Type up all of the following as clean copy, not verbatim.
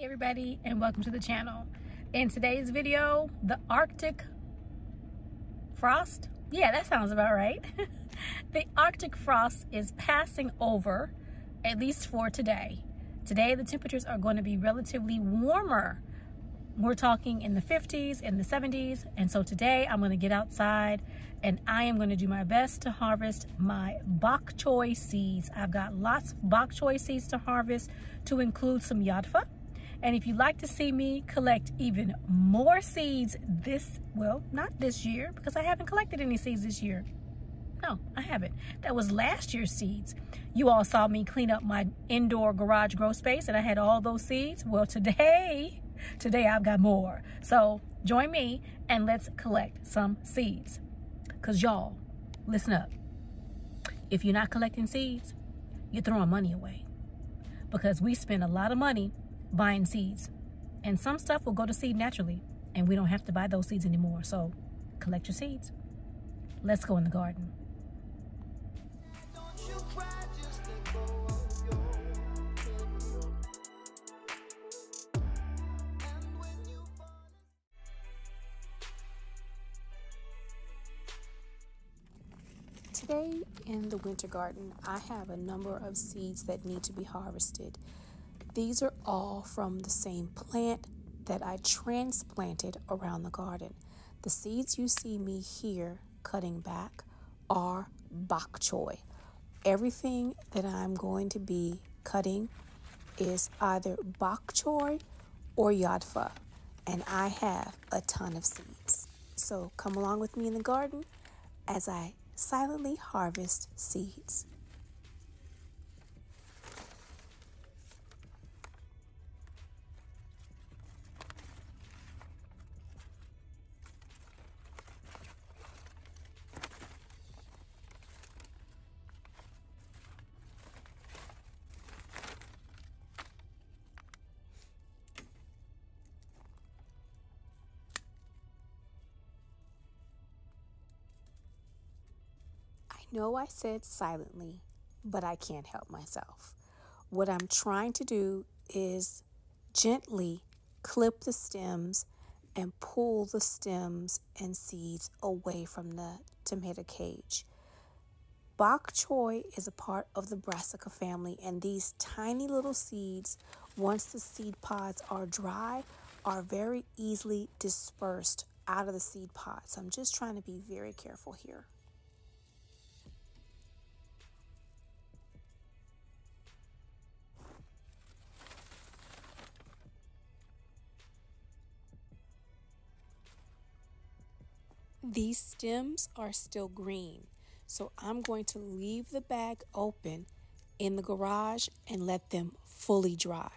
everybody, and welcome to the channel. In today's video, the Arctic frost, yeah, that sounds about right. The Arctic frost is passing over, at least for today. Today the temperatures are going to be relatively warmer. We're talking in the 50s, in the 70s, and so today I'm going to get outside and I am going to do my best to harvest my bok choy seeds. I've got lots of bok choy seeds to harvest, to include some yadfa. And if you'd like to see me collect even more seeds not this year, because I haven't collected any seeds this year. No, I haven't. That was last year's seeds. You all saw me clean up my indoor garage grow space and I had all those seeds. Well, today I've got more. So join me and let's collect some seeds. Because y'all, listen up. If you're not collecting seeds, you're throwing money away. Because we spend a lot of money buying seeds. And some stuff will go to seed naturally. And we don't have to buy those seeds anymore. So collect your seeds. Let's go in the garden. Today in the winter garden, I have a number of seeds that need to be harvested. These are all from the same plant that I transplanted around the garden. The seeds you see me here cutting back are bok choy. Everything that I'm going to be cutting is either bok choy or yadfa, and I have a ton of seeds. So come along with me in the garden as I silently harvest seeds. I know I said silently, but I can't help myself. What I'm trying to do is gently clip the stems and pull the stems and seeds away from the tomato cage. Bok choy is a part of the brassica family, and these tiny little seeds, once the seed pods are dry, are very easily dispersed out of the seed pods. I'm just trying to be very careful here. These stems are still green, so I'm going to leave the bag open in the garage and let them fully dry.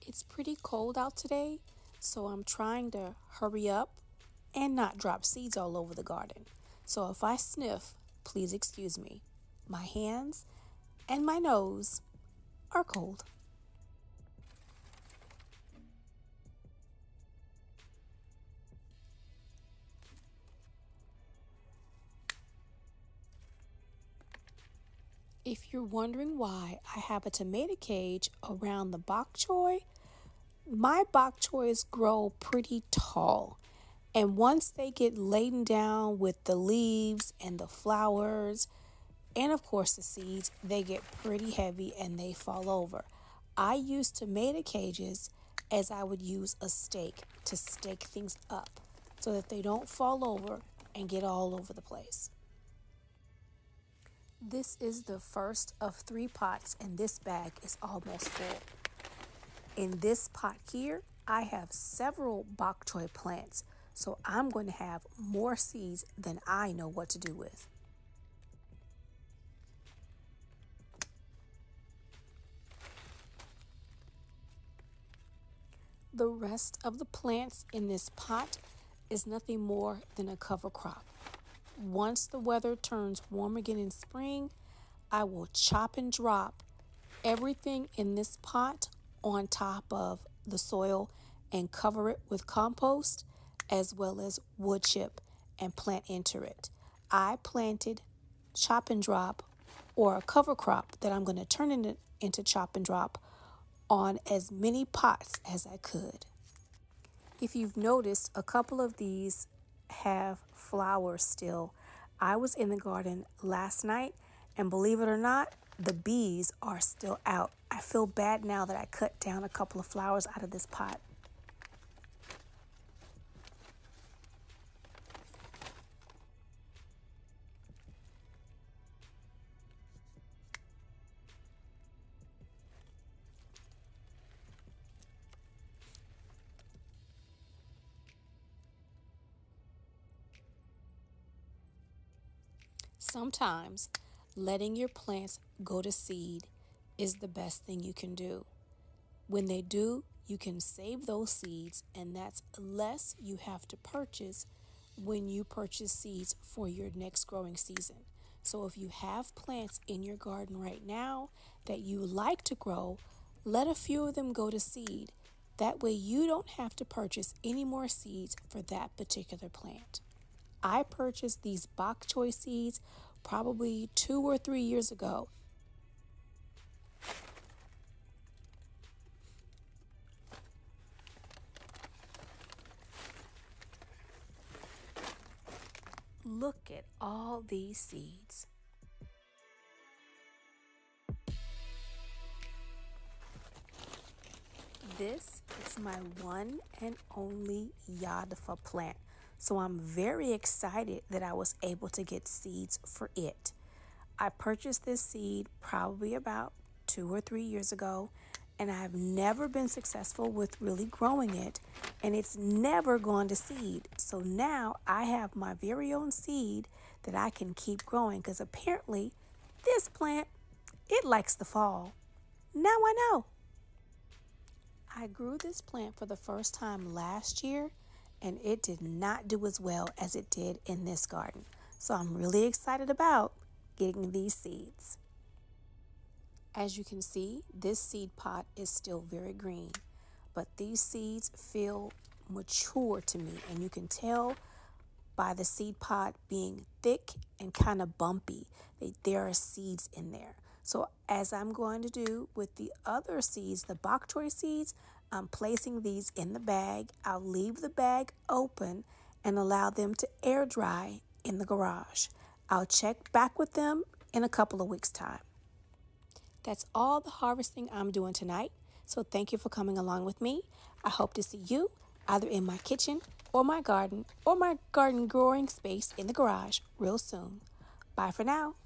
It's pretty cold out today, so I'm trying to hurry up and not drop seeds all over the garden. So if I sniff, please excuse me. My hands and my nose are cold. If you're wondering why I have a tomato cage around the bok choy, my bok choys grow pretty tall. And once they get laden down with the leaves and the flowers, and of course the seeds, they get pretty heavy and they fall over. I use tomato cages as I would use a stake to stake things up so that they don't fall over and get all over the place. This is the first of 3 pots, and this bag is almost full. In this pot here, I have several bok choy plants. So I'm going to have more seeds than I know what to do with. The rest of the plants in this pot is nothing more than a cover crop. Once the weather turns warm again in spring, I will chop and drop everything in this pot on top of the soil and cover it with compost as well as wood chip and plant into it. I planted chop and drop, or a cover crop that I'm going to turn into chop and drop, on as many pots as I could. If you've noticed, a couple of these have flowers still. I was in the garden last night, and believe it or not, the bees are still out. I feel bad now that I cut down a couple of flowers out of this pot. Sometimes letting your plants go to seed is the best thing you can do. When they do, you can save those seeds, and that's less you have to purchase when you purchase seeds for your next growing season. So if you have plants in your garden right now that you like to grow, let a few of them go to seed. That way you don't have to purchase any more seeds for that particular plant. I purchased these bok choy seeds probably 2 or 3 years ago. Look at all these seeds. This is my one and only Yadafa plant. So I'm very excited that I was able to get seeds for it. I purchased this seed probably about 2 or 3 years ago, and I've never been successful with really growing it, and it's never gone to seed. So now I have my very own seed that I can keep growing, because apparently this plant, it likes the fall. Now I know. I grew this plant for the first time last year, and it did not do as well as it did in this garden. So I'm really excited about getting these seeds. As you can see, this seed pot is still very green, but these seeds feel mature to me, and you can tell by the seed pot being thick and kind of bumpy that there are seeds in there. So as I'm going to do with the other seeds, the bok choy seeds, I'm placing these in the bag. I'll leave the bag open and allow them to air dry in the garage. I'll check back with them in a couple of weeks' time. That's all the harvesting I'm doing tonight. So thank you for coming along with me. I hope to see you either in my kitchen or my garden growing space in the garage real soon. Bye for now.